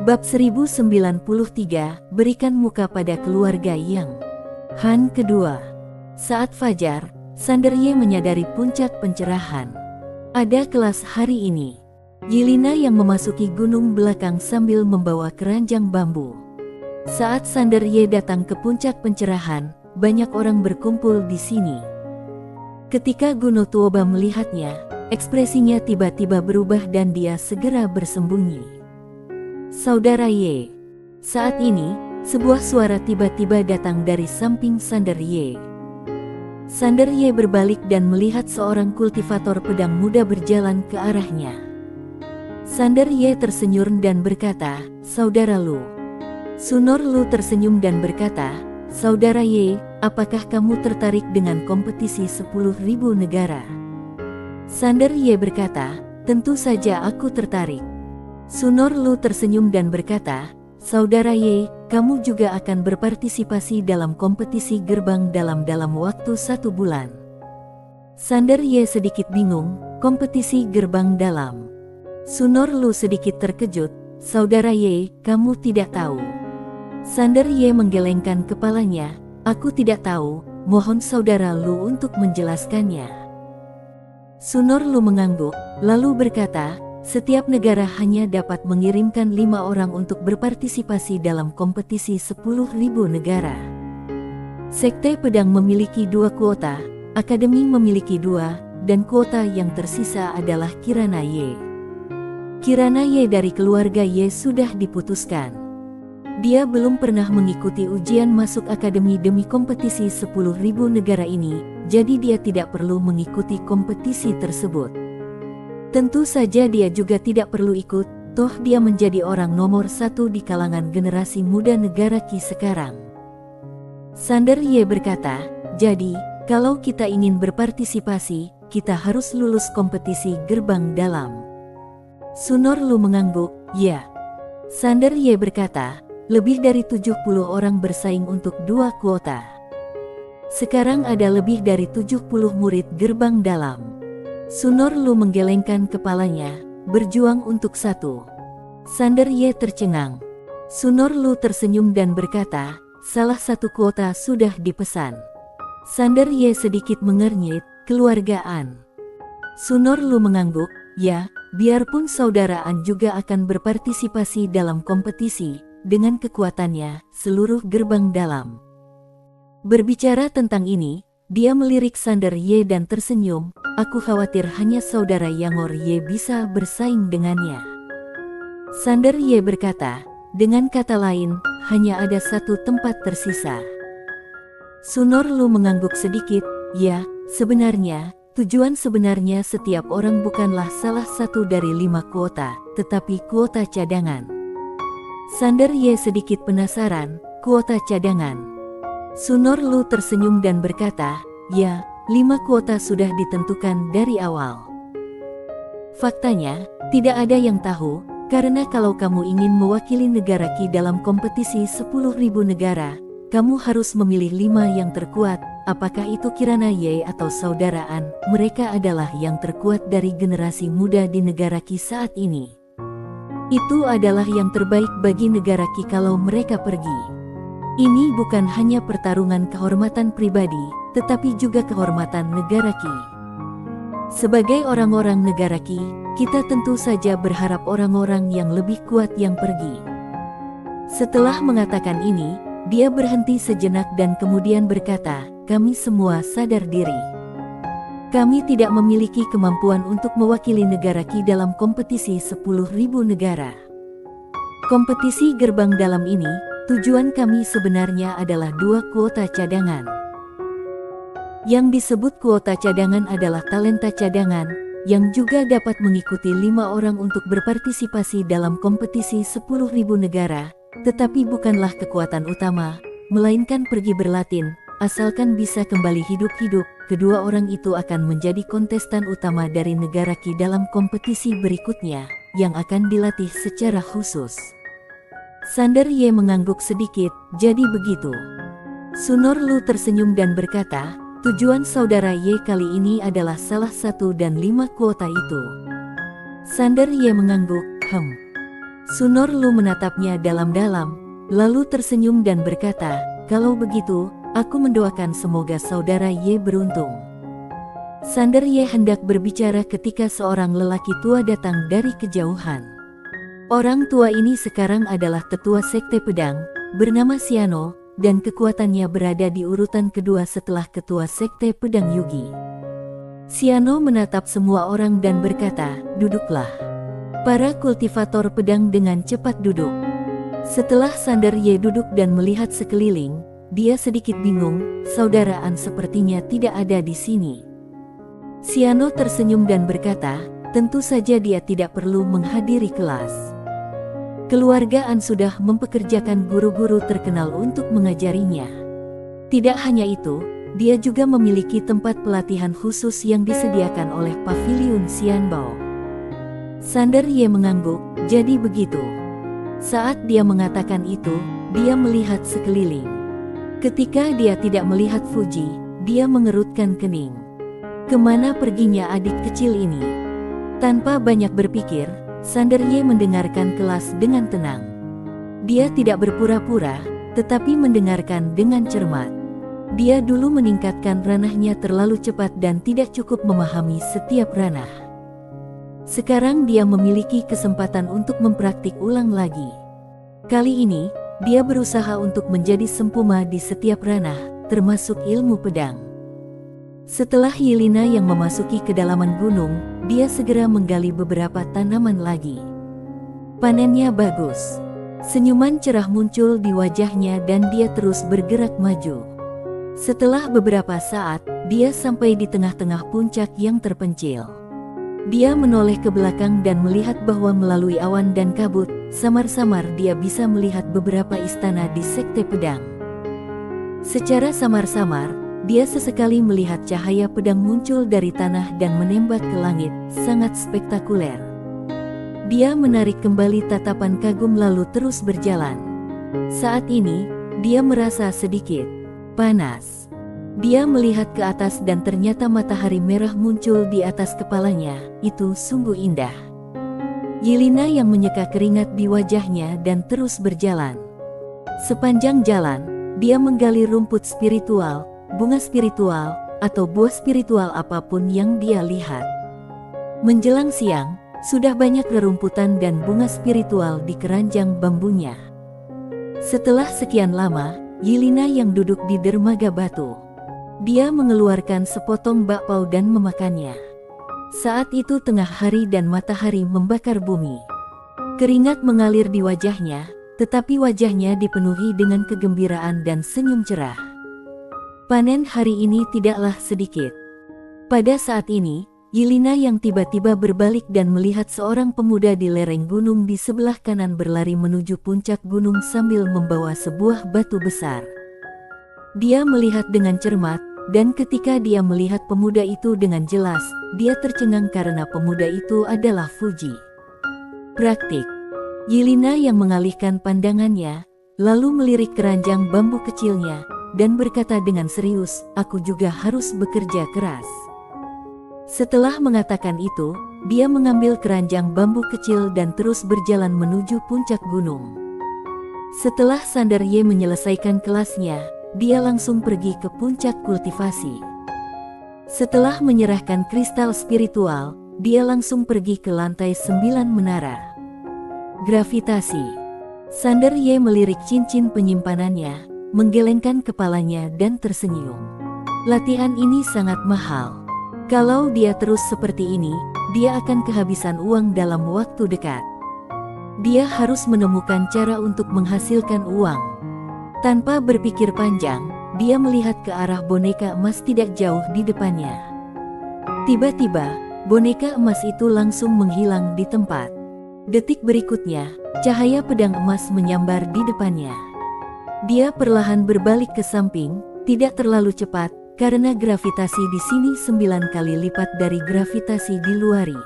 Bab 1093, Berikan Muka Pada Keluarga Yang. Han kedua. Saat fajar, Sanderye menyadari puncak pencerahan. Ada kelas hari ini. Yelena yang memasuki gunung belakang sambil membawa keranjang bambu. Saat Sanderye datang ke puncak pencerahan, banyak orang berkumpul di sini. Ketika Gunno Tuoba melihatnya, ekspresinya tiba-tiba berubah dan dia segera bersembunyi. Saudara Ye. Saat ini, sebuah suara tiba-tiba datang dari samping Sanderye. Sanderye berbalik dan melihat seorang kultivator pedang muda berjalan ke arahnya. Sanderye tersenyum dan berkata, "Saudara Lu." Sunor Lu tersenyum dan berkata, "Saudara Ye, apakah kamu tertarik dengan kompetisi 10.000 negara?" Sanderye berkata, "Tentu saja aku tertarik." Sunor Lu tersenyum dan berkata, "Saudara Ye, kamu juga akan berpartisipasi dalam kompetisi gerbang dalam waktu 1 bulan." Sanderye sedikit bingung, kompetisi gerbang dalam. Sunor Lu sedikit terkejut, "Saudara Ye, kamu tidak tahu?" Sanderye menggelengkan kepalanya, "Aku tidak tahu, mohon saudara Lu untuk menjelaskannya." Sunor Lu mengangguk, lalu berkata, "Setiap negara hanya dapat mengirimkan 5 orang untuk berpartisipasi dalam kompetisi 10.000 negara. Sekte pedang memiliki 2 kuota, akademi memiliki 2, dan kuota yang tersisa adalah Kirana Ye. Kirana Ye dari keluarga Ye sudah diputuskan. Dia belum pernah mengikuti ujian masuk akademi demi kompetisi 10.000 negara ini, jadi dia tidak perlu mengikuti kompetisi tersebut. Tentu saja dia juga tidak perlu ikut, toh dia menjadi orang nomor 1 di kalangan generasi muda negara Qi sekarang." Sanderye berkata, "Jadi, kalau kita ingin berpartisipasi, kita harus lulus kompetisi gerbang dalam." Sunor Lu mengangguk, "Ya." Sanderye berkata, "Lebih dari 70 orang bersaing untuk 2 kuota. Sekarang ada lebih dari 70 murid gerbang dalam." Sunor Lu menggelengkan kepalanya, "Berjuang untuk 1." Sanderye tercengang. Sunor Lu tersenyum dan berkata, "Salah satu kuota sudah dipesan." Sanderye sedikit mengernyit, "Keluargaan." Sunor Lu mengangguk, "Ya, biarpun saudara An juga akan berpartisipasi dalam kompetisi, dengan kekuatannya, seluruh gerbang dalam." Berbicara tentang ini, dia melirik Sanderye dan tersenyum, "Aku khawatir hanya saudara Yangor Ye bisa bersaing dengannya." Sanderye berkata, "Dengan kata lain, hanya ada 1 tempat tersisa." Sunor Lu mengangguk sedikit, "Ya, sebenarnya, tujuan sebenarnya setiap orang bukanlah salah satu dari 5 kuota, tetapi kuota cadangan." Sanderye sedikit penasaran, "Kuota cadangan?" Sunor Lu tersenyum dan berkata, "Ya, 5 kuota sudah ditentukan dari awal. Faktanya, tidak ada yang tahu, karena kalau kamu ingin mewakili negara Qi dalam kompetisi 10.000 negara, kamu harus memilih 5 yang terkuat, apakah itu Kirana Ye atau saudaraan, mereka adalah yang terkuat dari generasi muda di negara Qi saat ini. Itu adalah yang terbaik bagi negara Qi kalau mereka pergi. Ini bukan hanya pertarungan kehormatan pribadi, tetapi juga kehormatan negara Qi. Sebagai orang-orang negara Qi, kita tentu saja berharap orang-orang yang lebih kuat yang pergi." Setelah mengatakan ini, dia berhenti sejenak dan kemudian berkata, "Kami semua sadar diri. Kami tidak memiliki kemampuan untuk mewakili negara Qi dalam kompetisi 10.000 negara. Kompetisi gerbang dalam ini, tujuan kami sebenarnya adalah 2 kuota cadangan. Yang disebut kuota cadangan adalah talenta cadangan, yang juga dapat mengikuti 5 orang untuk berpartisipasi dalam kompetisi 10.000 negara, tetapi bukanlah kekuatan utama, melainkan pergi berlatin, asalkan bisa kembali hidup-hidup, kedua orang itu akan menjadi kontestan utama dari negara Qi dalam kompetisi berikutnya, yang akan dilatih secara khusus." Sanderye mengangguk sedikit, "Jadi begitu." Sunor Lu tersenyum dan berkata, "Tujuan saudara Ye kali ini adalah salah satu dan 5 kuota itu." Sanderye mengangguk, Sunorlu menatapnya dalam-dalam, lalu tersenyum dan berkata, "Kalau begitu, aku mendoakan semoga saudara Ye beruntung." Sander Ye hendak berbicara ketika seorang lelaki tua datang dari kejauhan. Orang tua ini sekarang adalah tetua sekte pedang, bernama Siano, dan kekuatannya berada di urutan kedua setelah ketua sekte pedang Yugi. Siano menatap semua orang dan berkata, "Duduklah." Para kultivator pedang dengan cepat duduk. Setelah Sander Ye duduk dan melihat sekeliling, dia sedikit bingung, saudaraan sepertinya tidak ada di sini. Siano tersenyum dan berkata, "Tentu saja dia tidak perlu menghadiri kelas. Keluarga An sudah mempekerjakan guru-guru terkenal untuk mengajarinya. Tidak hanya itu, dia juga memiliki tempat pelatihan khusus yang disediakan oleh Paviliun Xianbao." Sander Ye mengangguk, "Jadi begitu." Saat dia mengatakan itu, dia melihat sekeliling. Ketika dia tidak melihat Fuji, dia mengerutkan kening. Kemana perginya adik kecil ini? Tanpa banyak berpikir, Sander Ye mendengarkan kelas dengan tenang. Dia tidak berpura-pura, tetapi mendengarkan dengan cermat. Dia dulu meningkatkan ranahnya terlalu cepat dan tidak cukup memahami setiap ranah. Sekarang dia memiliki kesempatan untuk mempraktik ulang lagi. Kali ini, dia berusaha untuk menjadi sempurna di setiap ranah, termasuk ilmu pedang. Setelah Yelena yang memasuki kedalaman gunung, dia segera menggali beberapa tanaman lagi. Panennya bagus. Senyuman cerah muncul di wajahnya dan dia terus bergerak maju. Setelah beberapa saat, dia sampai di tengah-tengah puncak yang terpencil. Dia menoleh ke belakang dan melihat bahwa melalui awan dan kabut, samar-samar dia bisa melihat beberapa istana di sekte pedang. Secara samar-samar, dia sesekali melihat cahaya pedang muncul dari tanah dan menembak ke langit, sangat spektakuler. Dia menarik kembali tatapan kagum lalu terus berjalan. Saat ini, dia merasa sedikit panas. Dia melihat ke atas dan ternyata matahari merah muncul di atas kepalanya, itu sungguh indah. Yelena yang menyeka keringat di wajahnya dan terus berjalan. Sepanjang jalan, dia menggali rumput spiritual, bunga spiritual, atau buah spiritual apapun yang dia lihat. Menjelang siang, sudah banyak rerumputan dan bunga spiritual di keranjang bambunya. Setelah sekian lama, Yelena yang duduk di dermaga batu. Dia mengeluarkan sepotong bakpao dan memakannya. Saat itu tengah hari dan matahari membakar bumi. Keringat mengalir di wajahnya, tetapi wajahnya dipenuhi dengan kegembiraan dan senyum cerah. Panen hari ini tidaklah sedikit. Pada saat ini, Yelena yang tiba-tiba berbalik dan melihat seorang pemuda di lereng gunung di sebelah kanan berlari menuju puncak gunung sambil membawa sebuah batu besar. Dia melihat dengan cermat, dan ketika dia melihat pemuda itu dengan jelas, dia tercengang karena pemuda itu adalah Fuji. Praktik. Yelena yang mengalihkan pandangannya, lalu melirik keranjang bambu kecilnya, dan berkata dengan serius, "Aku juga harus bekerja keras." Setelah mengatakan itu, dia mengambil keranjang bambu kecil dan terus berjalan menuju puncak gunung. Setelah Sander Ye menyelesaikan kelasnya, dia langsung pergi ke puncak kultivasi. Setelah menyerahkan kristal spiritual, dia langsung pergi ke lantai 9 menara. Gravitasi. Sander Ye melirik cincin penyimpanannya, menggelengkan kepalanya dan tersenyum. Latihan ini sangat mahal. Kalau dia terus seperti ini, dia akan kehabisan uang dalam waktu dekat. Dia harus menemukan cara untuk menghasilkan uang. Tanpa berpikir panjang, dia melihat ke arah boneka emas tidak jauh di depannya. Tiba-tiba, boneka emas itu langsung menghilang di tempat. Detik berikutnya, cahaya pedang emas menyambar di depannya. Dia perlahan berbalik ke samping, tidak terlalu cepat, karena gravitasi di sini 9 kali lipat dari gravitasi di luari.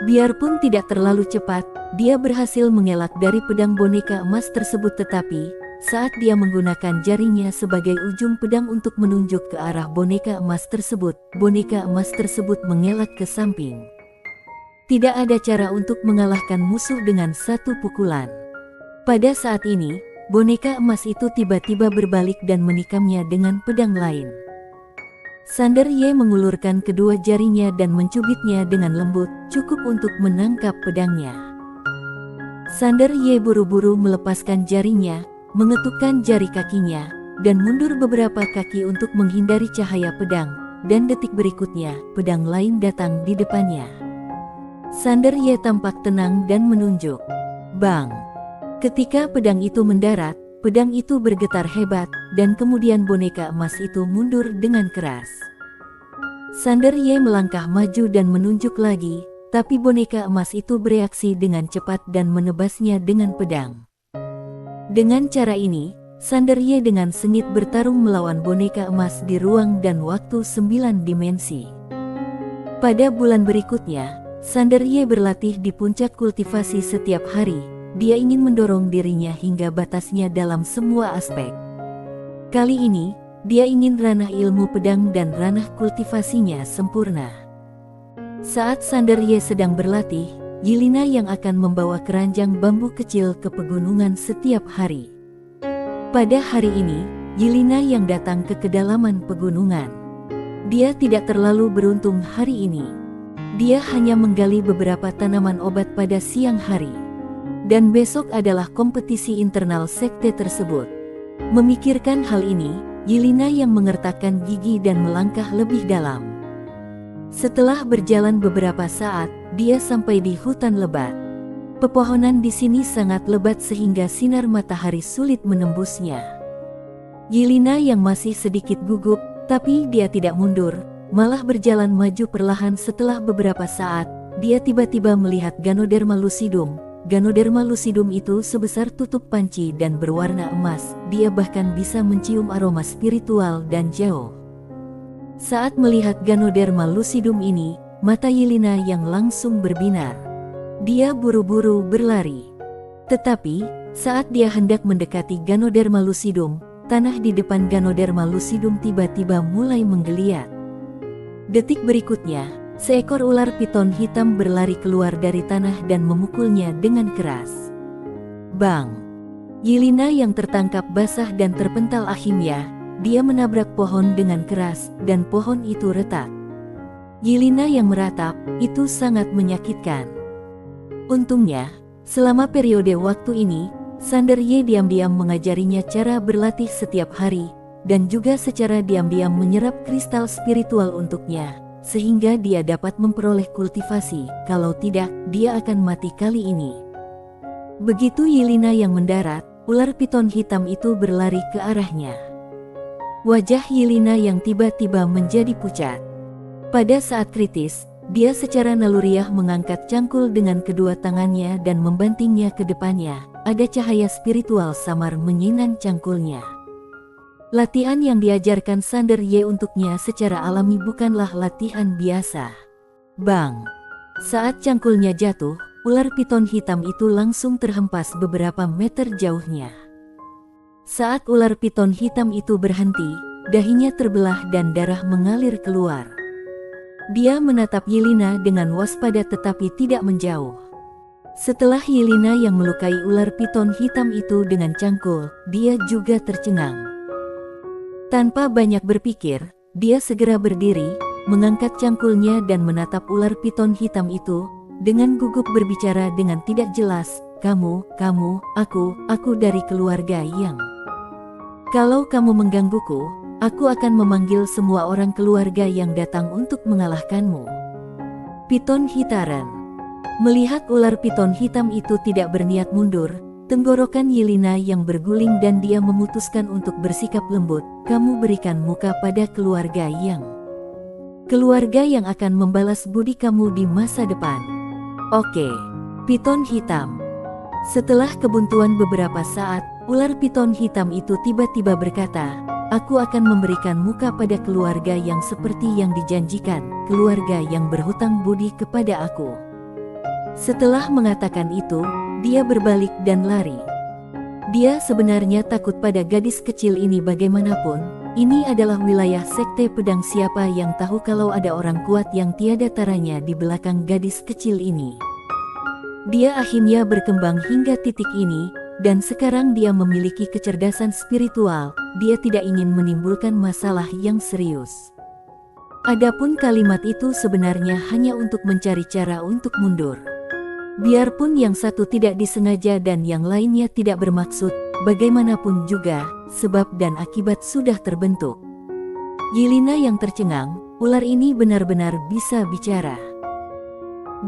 Biarpun tidak terlalu cepat, dia berhasil mengelak dari pedang boneka emas tersebut, tetapi saat dia menggunakan jarinya sebagai ujung pedang untuk menunjuk ke arah boneka emas tersebut mengelak ke samping. Tidak ada cara untuk mengalahkan musuh dengan satu pukulan. Pada saat ini, boneka emas itu tiba-tiba berbalik dan menikamnya dengan pedang lain. Sander Ye mengulurkan kedua jarinya dan mencubitnya dengan lembut, cukup untuk menangkap pedangnya. Sander Ye buru-buru melepaskan jarinya, mengetukkan jari kakinya, dan mundur beberapa kaki untuk menghindari cahaya pedang, dan detik berikutnya, pedang lain datang di depannya. Sander Ye tampak tenang dan menunjuk. Bang! Ketika pedang itu mendarat, pedang itu bergetar hebat, dan kemudian boneka emas itu mundur dengan keras. Sander Ye melangkah maju dan menunjuk lagi, tapi boneka emas itu bereaksi dengan cepat dan menebasnya dengan pedang. Dengan cara ini, Sander Ye dengan sengit bertarung melawan boneka emas di ruang dan waktu 9 dimensi. Pada bulan berikutnya, Sander Ye berlatih di puncak kultivasi setiap hari. Dia ingin mendorong dirinya hingga batasnya dalam semua aspek. Kali ini, dia ingin ranah ilmu pedang dan ranah kultivasinya sempurna. Saat Sander Ye sedang berlatih, Yelena yang akan membawa keranjang bambu kecil ke pegunungan setiap hari. Pada hari ini, Yelena yang datang ke kedalaman pegunungan. Dia tidak terlalu beruntung hari ini. Dia hanya menggali beberapa tanaman obat pada siang hari. Dan besok adalah kompetisi internal sekte tersebut. Memikirkan hal ini, Yelena yang mengertakkan gigi dan melangkah lebih dalam. Setelah berjalan beberapa saat, dia sampai di hutan lebat. Pepohonan di sini sangat lebat sehingga sinar matahari sulit menembusnya. Yelena yang masih sedikit gugup, tapi dia tidak mundur, malah berjalan maju perlahan. Setelah beberapa saat, dia tiba-tiba melihat Ganoderma lucidum. Ganoderma lucidum itu sebesar tutup panci dan berwarna emas. Dia bahkan bisa mencium aroma spiritual dan jauh. Saat melihat Ganoderma lucidum ini, mata Yelena yang langsung berbinar. Dia buru-buru berlari. Tetapi, saat dia hendak mendekati Ganoderma lucidum, tanah di depan Ganoderma lucidum tiba-tiba mulai menggeliat. Detik berikutnya, seekor ular piton hitam berlari keluar dari tanah dan memukulnya dengan keras. Bang! Yelena yang tertangkap basah dan terpental akhirnya, dia menabrak pohon dengan keras dan pohon itu retak. Yelena yang meratap, itu sangat menyakitkan. Untungnya, selama periode waktu ini, Sander Ye diam-diam mengajarinya cara berlatih setiap hari, dan juga secara diam-diam menyerap kristal spiritual untuknya, sehingga dia dapat memperoleh kultivasi. Kalau tidak, dia akan mati kali ini. Begitu Yelena yang mendarat, ular piton hitam itu berlari ke arahnya. Wajah Yelena yang tiba-tiba menjadi pucat. Pada saat kritis, dia secara naluriah mengangkat cangkul dengan kedua tangannya dan membantingnya ke depannya. Ada cahaya spiritual samar menyinan cangkulnya. Latihan yang diajarkan Sander Ye untuknya secara alami bukanlah latihan biasa. Bang! Saat cangkulnya jatuh, ular piton hitam itu langsung terhempas beberapa meter jauhnya. Saat ular piton hitam itu berhenti, dahinya terbelah dan darah mengalir keluar. Dia menatap Yelena dengan waspada tetapi tidak menjauh. Setelah Yelena yang melukai ular piton hitam itu dengan cangkul, dia juga tercengang. Tanpa banyak berpikir, dia segera berdiri, mengangkat cangkulnya dan menatap ular piton hitam itu, dengan gugup berbicara dengan tidak jelas, kamu, aku dari keluarga yang. Kalau kamu menggangguku, aku akan memanggil semua orang keluarga yang datang untuk mengalahkanmu. Piton Hitaran. Melihat ular piton hitam itu tidak berniat mundur, tenggorokan Yelena yang berguling dan dia memutuskan untuk bersikap lembut. Kamu berikan muka pada keluarga yang akan membalas budi kamu di masa depan. Oke. Piton hitam. Setelah kebuntuan beberapa saat, ular piton hitam itu tiba-tiba berkata, aku akan memberikan muka pada keluarga yang seperti yang dijanjikan, keluarga yang berhutang budi kepada aku. Setelah mengatakan itu, dia berbalik dan lari. Dia sebenarnya takut pada gadis kecil ini bagaimanapun, Ini adalah wilayah sekte pedang. Siapa yang tahu kalau ada orang kuat yang tiada taranya di belakang gadis kecil ini. Dia akhirnya berkembang hingga titik ini, dan sekarang dia memiliki kecerdasan spiritual. Dia tidak ingin menimbulkan masalah yang serius. Adapun kalimat itu sebenarnya hanya untuk mencari cara untuk mundur. Biarpun yang satu tidak disengaja dan yang lainnya tidak bermaksud, bagaimanapun juga, sebab dan akibat sudah terbentuk. Yelena yang tercengang, ular ini benar-benar bisa bicara.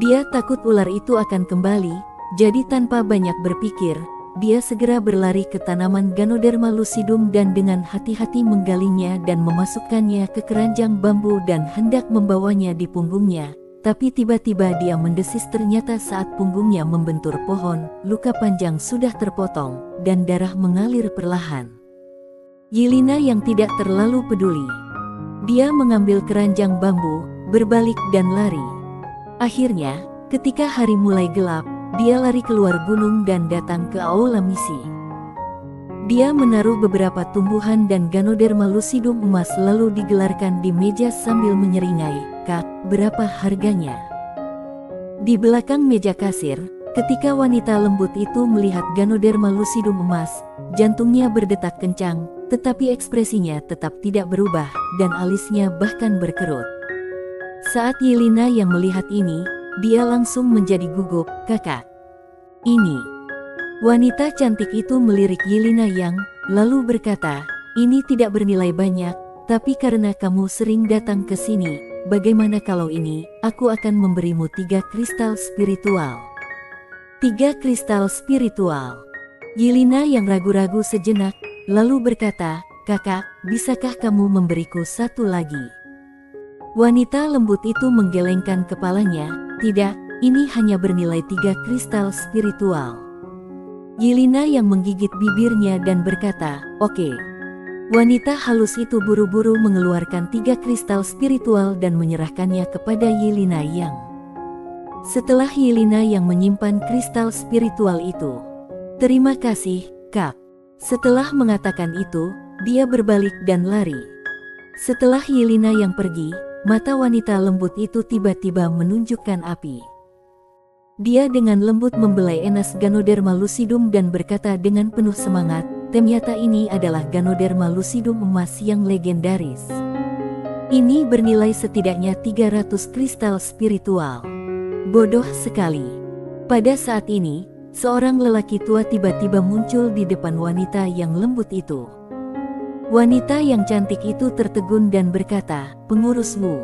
Dia takut ular itu akan kembali, jadi tanpa banyak berpikir, dia segera berlari ke tanaman Ganoderma lucidum dan dengan hati-hati menggalinya dan memasukkannya ke keranjang bambu dan hendak membawanya di punggungnya. Tapi tiba-tiba dia mendesis. Ternyata saat punggungnya membentur pohon, luka panjang sudah terpotong, dan darah mengalir perlahan. Yelena yang tidak terlalu peduli. Dia mengambil keranjang bambu, berbalik dan lari. Akhirnya, ketika hari mulai gelap, dia lari keluar gunung dan datang ke aula misi. Dia menaruh beberapa tumbuhan dan Ganoderma lucidum emas lalu digelarkan di meja sambil menyeringai, "Kak, berapa harganya?" Di belakang meja kasir, ketika wanita lembut itu melihat Ganoderma lucidum emas, jantungnya berdetak kencang, tetapi ekspresinya tetap tidak berubah, dan alisnya bahkan berkerut. Saat Yelena yang melihat ini, dia langsung menjadi gugup. "Kakak, ini..." Wanita cantik itu melirik Yelena yang, lalu berkata, "Ini tidak bernilai banyak, tapi karena kamu sering datang ke sini, bagaimana kalau ini, aku akan memberimu 3 kristal spiritual." 3 kristal spiritual. Yelena yang ragu-ragu sejenak, lalu berkata, "Kakak, bisakah kamu memberiku 1 lagi?" Wanita lembut itu menggelengkan kepalanya, "Tidak, ini hanya bernilai 3 kristal spiritual." Yelena yang menggigit bibirnya dan berkata, "Oke." Wanita halus itu buru-buru mengeluarkan 3 kristal spiritual dan menyerahkannya kepada Yelena yang. Setelah Yelena yang menyimpan kristal spiritual itu, "Terima kasih, Kak." Setelah mengatakan itu, dia berbalik dan lari. Setelah Yelena yang pergi, mata wanita lembut itu tiba-tiba menunjukkan api. Dia dengan lembut membelai enas Ganoderma lucidum dan berkata dengan penuh semangat, "Ternyata ini adalah Ganoderma lucidum emas yang legendaris. Ini bernilai setidaknya 300 kristal spiritual." Bodoh sekali. Pada saat ini, seorang lelaki tua tiba-tiba muncul di depan wanita yang lembut itu. Wanita yang cantik itu tertegun dan berkata, "Pengurus Wu."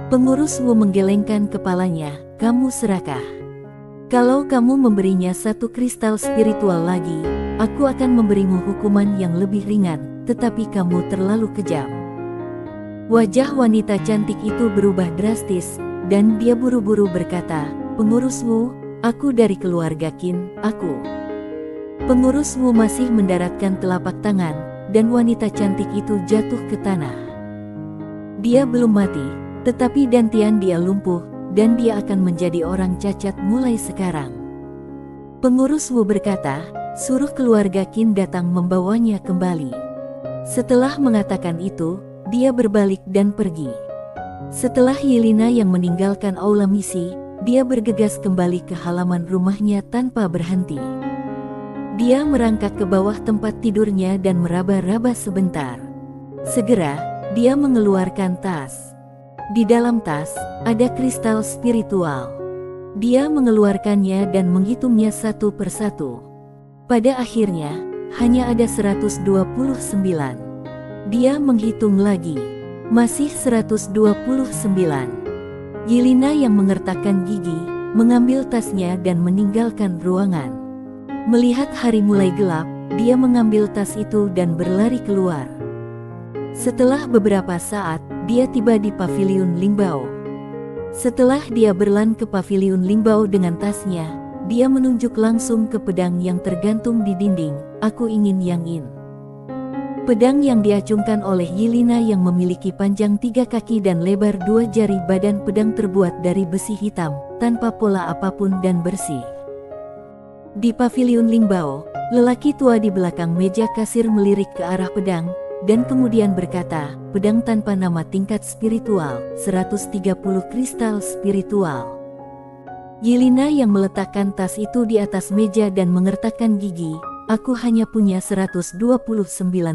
Pengurus Wu menggelengkan kepalanya, "Kamu serakah. Kalau kamu memberinya 1 kristal spiritual lagi, aku akan memberimu hukuman yang lebih ringan, tetapi kamu terlalu kejam." Wajah wanita cantik itu berubah drastis, dan dia buru-buru berkata, "Pengurus Wu, aku dari keluarga Qin, aku." Pengurus Wu masih mendaratkan telapak tangan, dan wanita cantik itu jatuh ke tanah. Dia belum mati, tetapi dantian dia lumpuh, dan dia akan menjadi orang cacat mulai sekarang. Pengurus Wu berkata, "Suruh keluarga Qin datang membawanya kembali." Setelah mengatakan itu, dia berbalik dan pergi. Setelah Yelena yang meninggalkan aula misi, dia bergegas kembali ke halaman rumahnya tanpa berhenti. Dia merangkak ke bawah tempat tidurnya dan meraba-raba sebentar. Segera, dia mengeluarkan tas. Di dalam tas, ada kristal spiritual. Dia mengeluarkannya dan menghitungnya satu persatu. Pada akhirnya, hanya ada 129. Dia menghitung lagi. Masih 129. Yelena yang mengertakkan gigi, mengambil tasnya dan meninggalkan ruangan. Melihat hari mulai gelap, dia mengambil tas itu dan berlari keluar. Setelah beberapa saat, dia tiba di paviliun Lingbao. Setelah dia berlan ke paviliun Lingbao dengan tasnya, dia menunjuk langsung ke pedang yang tergantung di dinding. "Aku ingin yang ini." Pedang yang diacungkan oleh Yelena yang memiliki panjang 3 kaki dan lebar 2 jari. Badan pedang terbuat dari besi hitam, tanpa pola apapun dan bersih. Di paviliun Lingbao, lelaki tua di belakang meja kasir melirik ke arah pedang. dan kemudian berkata, pedang tanpa nama tingkat spiritual, 130 kristal spiritual. Yelena yang meletakkan tas itu di atas meja dan mengertakkan gigi, aku hanya punya 129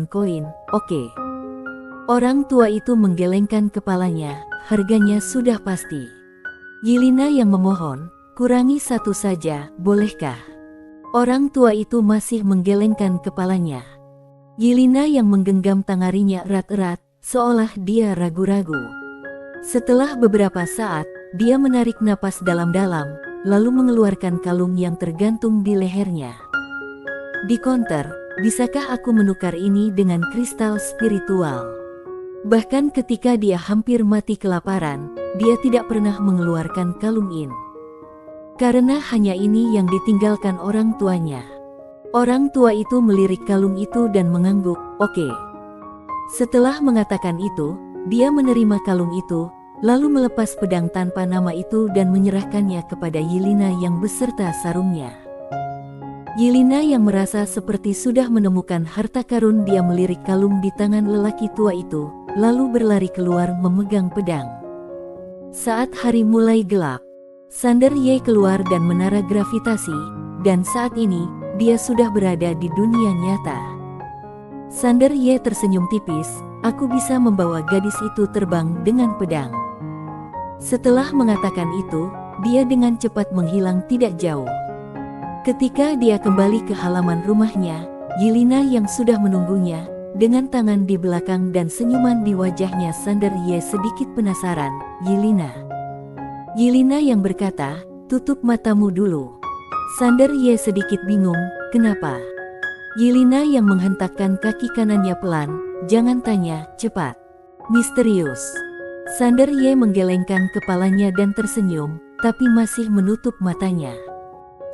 koin, oke. Orang tua itu menggelengkan kepalanya, harganya sudah pasti. Yelena yang memohon, kurangi satu saja, bolehkah? Orang tua itu masih menggelengkan kepalanya. Yelena yang menggenggam tangarinya erat-erat, seolah dia ragu-ragu. Setelah beberapa saat, dia menarik napas dalam-dalam, lalu mengeluarkan kalung yang tergantung di lehernya. Di counter, bisakah aku menukar ini dengan kristal spiritual? Bahkan ketika dia hampir mati kelaparan, dia tidak pernah mengeluarkan kalung ini. Karena hanya ini yang ditinggalkan orang tuanya. Orang tua itu melirik kalung itu dan mengangguk, oke. Setelah mengatakan itu, dia menerima kalung itu, lalu melepas pedang tanpa nama itu dan menyerahkannya kepada Yelena yang beserta sarungnya. Yelena yang merasa seperti sudah menemukan harta karun, dia melirik kalung di tangan lelaki tua itu, lalu berlari keluar memegang pedang. Saat hari mulai gelap, Sander Ye keluar dan menara gravitasi, dan saat ini, dia sudah berada di dunia nyata. Sander Ye tersenyum tipis, aku bisa membawa gadis itu terbang dengan pedang. Setelah mengatakan itu, dia dengan cepat menghilang tidak jauh. Ketika dia kembali ke halaman rumahnya, Yelena yang sudah menunggunya, dengan tangan di belakang dan senyuman di wajahnya, Sander Ye sedikit penasaran, Yelena yang berkata, tutup matamu dulu. Sander Ye sedikit bingung, kenapa? Yelena yang menghentakkan kaki kanannya pelan, jangan tanya, cepat. Misterius. Sander Ye menggelengkan kepalanya dan tersenyum, tapi masih menutup matanya.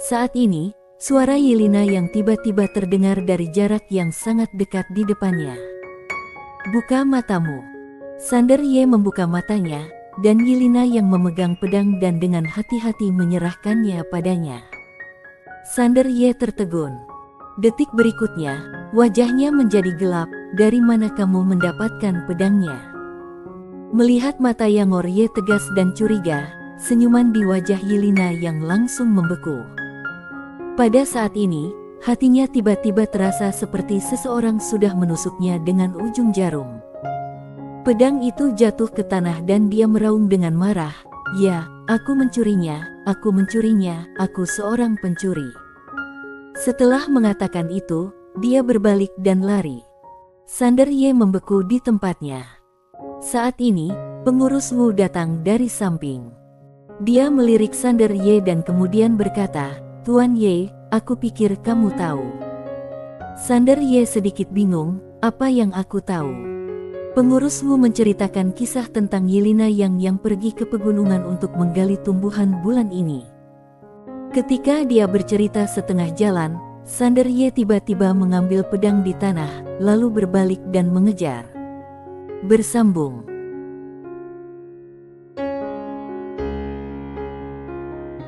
Saat ini, suara Yelena yang tiba-tiba terdengar dari jarak yang sangat dekat di depannya. Buka matamu. Sander Ye membuka matanya, dan Yelena yang memegang pedang dan dengan hati-hati menyerahkannya padanya. Sander Ye tertegun. Detik berikutnya, wajahnya menjadi gelap, dari mana kamu mendapatkan pedangnya? Melihat mata Yangor Ye tegas dan curiga, senyuman di wajah Yelena yang langsung membeku. Pada saat ini, hatinya tiba-tiba terasa seperti seseorang sudah menusuknya dengan ujung jarum. Pedang itu jatuh ke tanah dan dia meraung dengan marah, ya, aku mencurinya, aku seorang pencuri. Setelah mengatakan itu, dia berbalik dan lari. Sander Ye membeku di tempatnya. Saat ini, pengurus Wu datang dari samping. Dia melirik Sander Ye dan kemudian berkata, Tuan Ye, aku pikir kamu tahu. Sander Ye sedikit bingung, apa yang aku tahu? Pengurusmu menceritakan kisah tentang Yelena yang pergi ke pegunungan untuk menggali tumbuhan bulan ini. Ketika dia bercerita setengah jalan, Sander Ye tiba-tiba mengambil pedang di tanah, lalu berbalik dan mengejar. Bersambung.